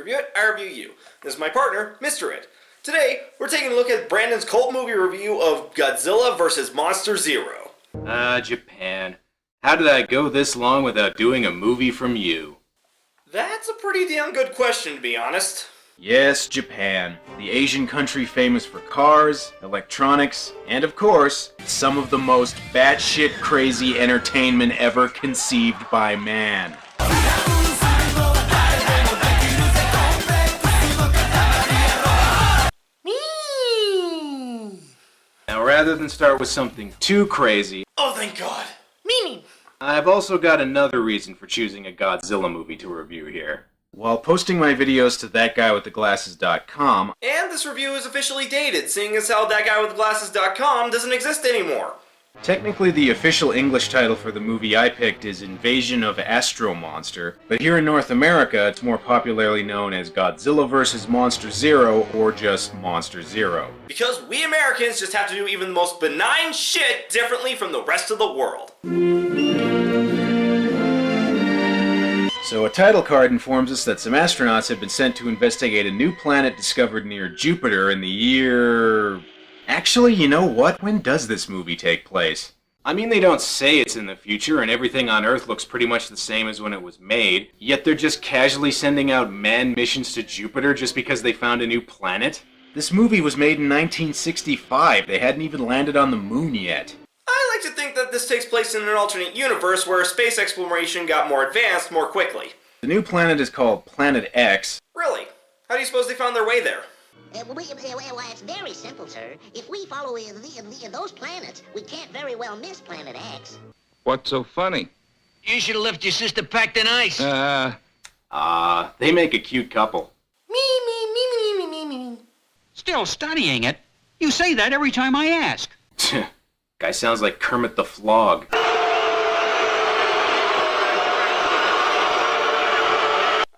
review it, I review you. This is my partner, Mr. It. Today, we're taking a look at Brandon's cult movie review of Godzilla vs. Monster Zero. Japan. How did I go this long without doing a movie from you? That's a pretty damn good question, to be honest. Yes, Japan. The Asian country famous for cars, electronics, and of course, some of the most batshit crazy entertainment ever conceived by man. Now rather than start with something too crazy, Oh, thank God. I've also got another reason for choosing a Godzilla movie to review here. While posting my videos to thatguywiththeglasses.com, And this review is officially dated, seeing as how thatguywithglasses.com doesn't exist anymore. technically the official English title for the movie I picked is Invasion of Astro Monster, but here in North America it's more popularly known as Godzilla vs. Monster Zero or just Monster Zero. Because we Americans just have to do even the most benign shit differently from the rest of the world. So a title card informs us that some astronauts have been sent to investigate a new planet discovered near Jupiter in the year... Actually, you know what? When does this movie take place? I mean, they don't say it's in the future, and everything on Earth looks pretty much the same as when it was made, yet they're just casually sending out manned missions to Jupiter just because they found a new planet? This movie was made in 1965. They hadn't even landed on the moon yet. I like to think that this takes place in an alternate universe where space exploration got more advanced more quickly. The new planet is called Planet X. Really? How do you suppose they found their way there? Well, it's very simple, sir. If we follow those planets, we can't very well miss Planet X. What's so funny? You should have left your sister packed in ice. They make a cute couple. Still studying it? You say that every time I ask. Guy sounds like Kermit the Frog.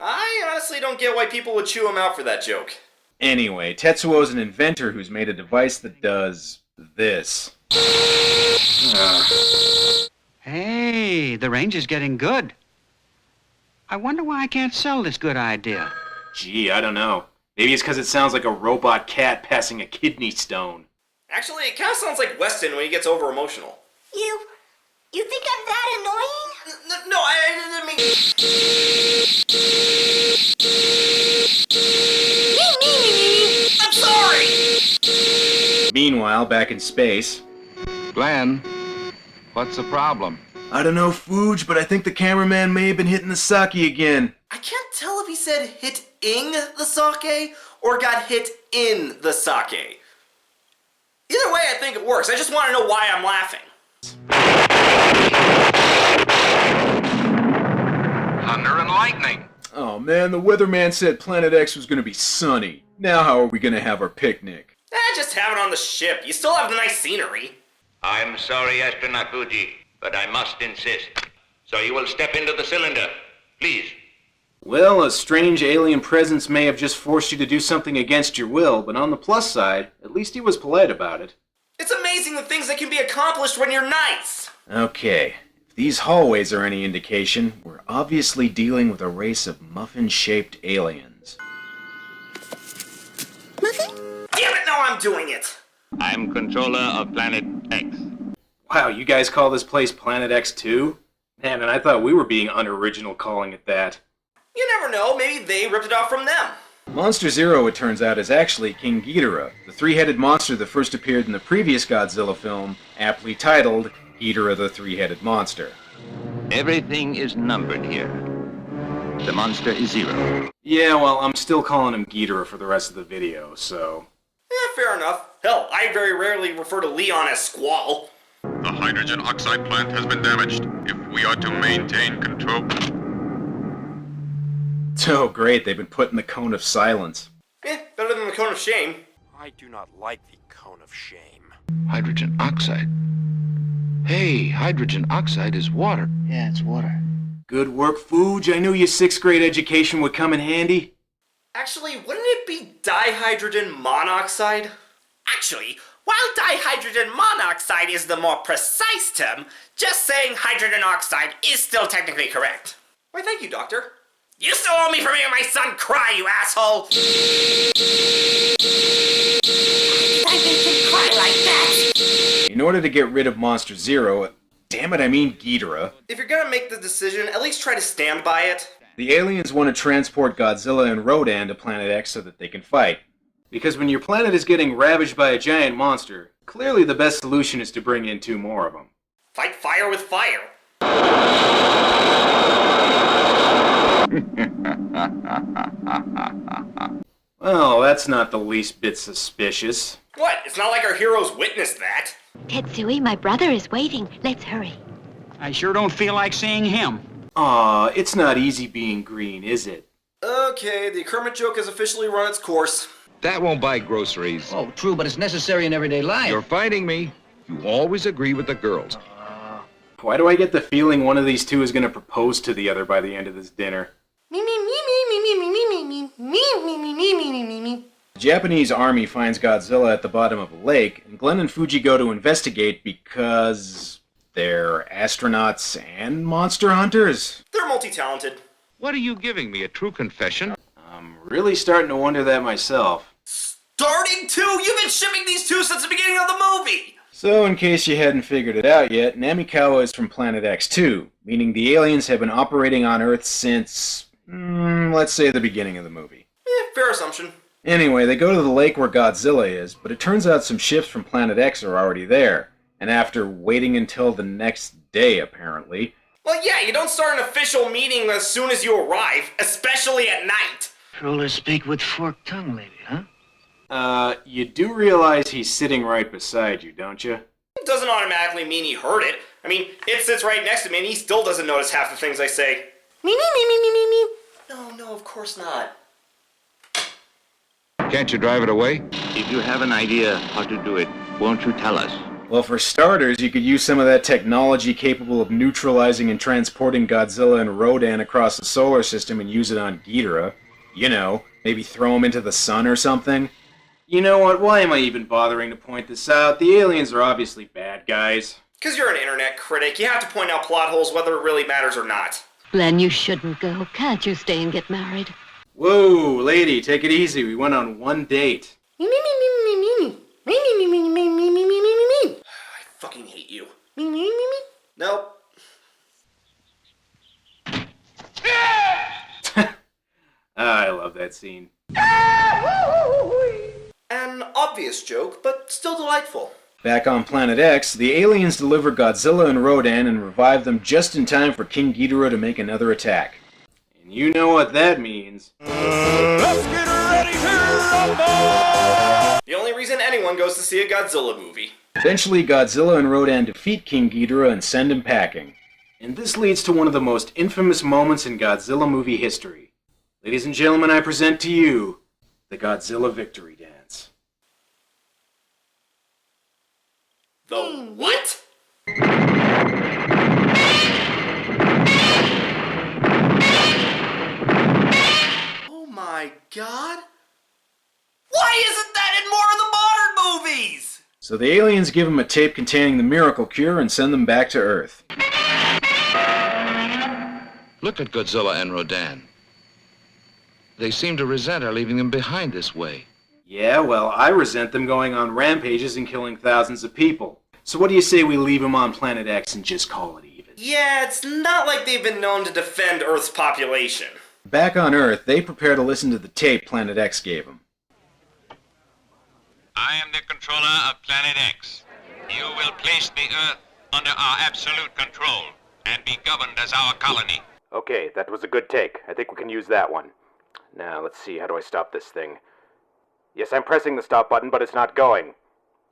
I honestly don't get why people would chew him out for that joke. Anyway, Tetsuo's an inventor who's made a device that does this. Hey, the range is getting good. I wonder why I can't sell this good idea. Gee, I don't know. Maybe it's because it sounds like a robot cat passing a kidney stone. Actually, it kind of sounds like Weston when he gets over-emotional. You think I'm that annoying? No, I didn't mean... I'm sorry! Meanwhile, back in space... Glenn, what's the problem? I don't know, Fuge, but I think the cameraman may have been hitting the sake again. I can't tell if he said hit-ing the sake or got hit in the sake. Either way, I think it works. I just want to know why I'm laughing. Thunder and lightning. Oh man, the weatherman said Planet X was gonna be sunny. Now how are we gonna have our picnic? Just have it on the ship. You still have the nice scenery. I'm sorry, Astronaut Fuji, but I must insist. So you will step into the cylinder, please. Well, a strange alien presence may have just forced you to do something against your will, but on the plus side, at least he was polite about it. It's amazing the things that can be accomplished when you're nice. Okay, if these hallways are any indication, we're obviously dealing with a race of muffin-shaped aliens. Muffin? Damn it, now I'm doing it. I'm controller of Planet X. Wow, you guys call this place Planet X2? Man, and I thought we were being unoriginal calling it that. You never know, maybe they ripped it off from them. Monster Zero, it turns out, is actually King Ghidorah, the three-headed monster that first appeared in the previous Godzilla film, aptly titled Ghidorah the Three-Headed Monster. Everything is numbered here. The monster is Zero. Yeah, well, I'm still calling him Ghidorah for the rest of the video, so... Fair enough. Hell, I very rarely refer to Leon as Squall. The hydrogen oxide plant has been damaged. If we are to maintain control... Oh great, they've been put in the cone of silence. Better than the cone of shame. I do not like the cone of shame. Hydrogen oxide. Hey, hydrogen oxide is water. Yeah, it's water. Good work, Fuge. I knew your 6th grade education would come in handy. Actually, wouldn't it be dihydrogen monoxide? Actually, while dihydrogen monoxide is the more precise term, just saying hydrogen oxide is still technically correct. Why, thank you, Doctor. You still owe me for making my son cry, you asshole! I make him cry like that. In order to get rid of Monster Zero, damn it, I mean Ghidorah, If you're gonna make the decision, at least try to stand by it. the aliens want to transport Godzilla and Rodan to Planet X so that they can fight. Because when your planet is getting ravaged by a giant monster, clearly the best solution is to bring in 2 more of them. Fight fire with fire. Well, that's not the least bit suspicious. What? It's not like our heroes witnessed that. Tetsui, my brother is waiting. Let's hurry. I sure don't feel like seeing him. Aw, it's not easy being green, is it? Okay, the Kermit joke has officially run its course. That won't buy groceries. Oh, true, but it's necessary in everyday life. You're fighting me. You always agree with the girls. Why do I get the feeling one of these 2 is going to propose to the other by the end of this dinner? The Japanese army finds Godzilla at the bottom of a lake, and Glenn and Fuji go to investigate because they're astronauts and monster hunters. They're multi-talented. What are you giving me, a true confession? I'm really starting to wonder that myself. Starting to? You've been shipping these 2 since the beginning of the movie! So, in case you hadn't figured it out yet, Namikawa is from Planet X2, meaning the aliens have been operating on Earth since, let's say the beginning of the movie. Fair assumption. Anyway, they go to the lake where Godzilla is, but it turns out some ships from Planet X are already there. And after waiting until the next day, apparently... Well, yeah, you don't start an official meeting as soon as you arrive, especially at night. Trollers speak with forked tongue, lady, huh? You do realize he's sitting right beside you, don't you? It doesn't automatically mean he heard it. I mean, it sits right next to me and he still doesn't notice half the things I say. Me. No, of course not. Can't you drive it away? If you have an idea how to do it, won't you tell us? Well, for starters, you could use some of that technology capable of neutralizing and transporting Godzilla and Rodan across the solar system and use it on Ghidorah. You know, maybe throw him into the sun or something. You know what, why am I even bothering to point this out? The aliens are obviously bad guys. Because you're an internet critic, you have to point out plot holes whether it really matters or not. Glenn, you shouldn't go. Can't you stay and get married? Whoa, lady, take it easy. We went on 1 date. I fucking hate you. Nope. I love that scene. An obvious joke, but still delightful. Back on Planet X, the aliens deliver Godzilla and Rodan and revive them just in time for King Ghidorah to make another attack. And you know what that means. Let's get ready to rumble! The only reason anyone goes to see a Godzilla movie. Eventually, Godzilla and Rodan defeat King Ghidorah and send him packing. And this leads to one of the most infamous moments in Godzilla movie history. Ladies and gentlemen, I present to you the Godzilla Victory Dance. The what? Oh my god. Why isn't that in more of the modern movies? So the aliens give him a tape containing the miracle cure and send them back to Earth. Look at Godzilla and Rodan. They seem to resent our leaving them behind this way. Yeah, well, I resent them going on rampages and killing thousands of people. So what do you say we leave them on Planet X and just call it even? Yeah, it's not like they've been known to defend Earth's population. Back on Earth, they prepare to listen to the tape Planet X gave them. I am the controller of Planet X. You will place the Earth under our absolute control and be governed as our colony. Okay, that was a good take. I think we can use that one. Now, let's see, how do I stop this thing? Yes, I'm pressing the stop button, but it's not going.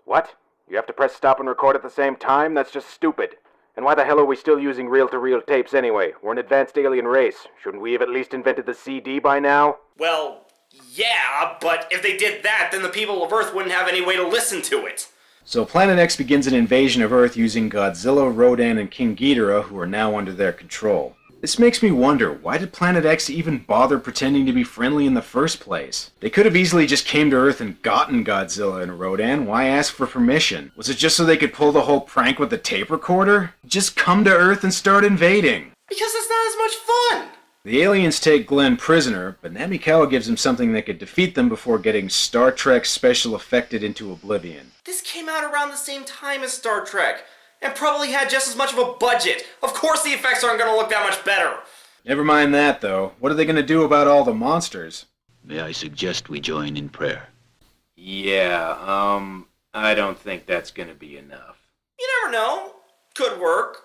What? You have to press stop and record at the same time? That's just stupid. And why the hell are we still using reel-to-reel tapes anyway? We're an advanced alien race. Shouldn't we have at least invented the CD by now? Well, yeah, but if they did that, then the people of Earth wouldn't have any way to listen to it. So Planet X begins an invasion of Earth using Godzilla, Rodan, and King Ghidorah, who are now under their control. This makes me wonder, why did Planet X even bother pretending to be friendly in the first place? They could have easily just came to Earth and gotten Godzilla and Rodan. Why ask for permission? Was it just so they could pull the whole prank with the tape recorder? Just come to Earth and start invading. Because it's not as much fun. The aliens take Glenn prisoner, but Namikawa gives him something that could defeat them before getting Star Trek special effected into oblivion. This came out around the same time as Star Trek, and probably had just as much of a budget. Of course the effects aren't going to look that much better. Never mind that, though. What are they going to do about all the monsters? May I suggest we join in prayer? Yeah, I don't think that's gonna be enough. You never know. Could work.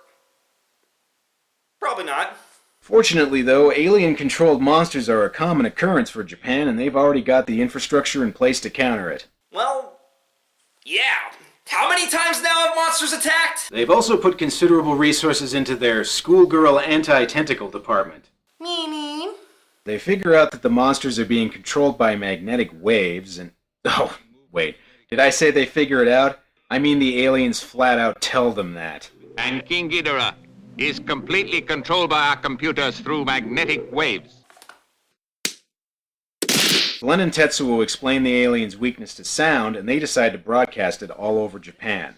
Probably not. Fortunately, though, alien-controlled monsters are a common occurrence for Japan, and they've already got the infrastructure in place to counter it. Well, yeah. How many times now have monsters attacked? They've also put considerable resources into their schoolgirl anti-tentacle department. Meanie. They figure out that the monsters are being controlled by magnetic waves, and... Oh, wait. Did I say they figure it out? I mean the aliens flat out tell them that. And King Ghidorah is completely controlled by our computers through magnetic waves. Glenn and Tetsuo explain the aliens' weakness to sound, and they decide to broadcast it all over Japan.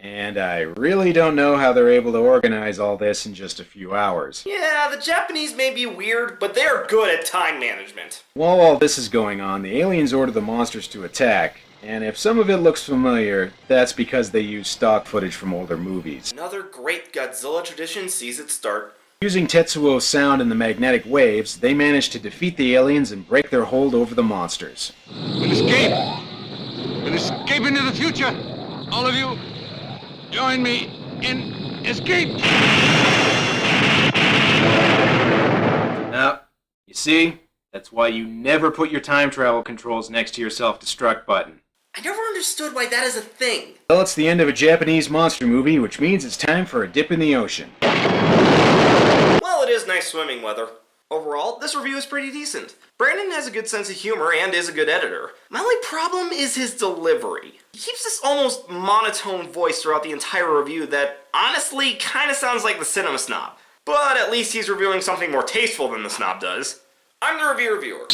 And I really don't know how they're able to organize all this in just a few hours. Yeah, the Japanese may be weird, but they're good at time management. While all this is going on, the aliens order the monsters to attack, and if some of it looks familiar, that's because they use stock footage from older movies. Another great Godzilla tradition sees its start. Using Tetsuo's sound and the magnetic waves, they manage to defeat the aliens and break their hold over the monsters. We'll escape! We'll escape into the future! All of you, join me in escape! Now, you see? That's why you never put your time travel controls next to your self-destruct button. I never understood why that is a thing. Well, it's the end of a Japanese monster movie, which means it's time for a dip in the ocean. Well, it is nice swimming weather. Overall, this review is pretty decent. Brandon has a good sense of humor and is a good editor. My only problem is his delivery. He keeps this almost monotone voice throughout the entire review that honestly kinda sounds like the cinema snob. But at least he's reviewing something more tasteful than the snob does. I'm the reviewer.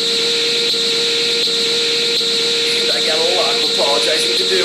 And I got a lot of apologizing to do.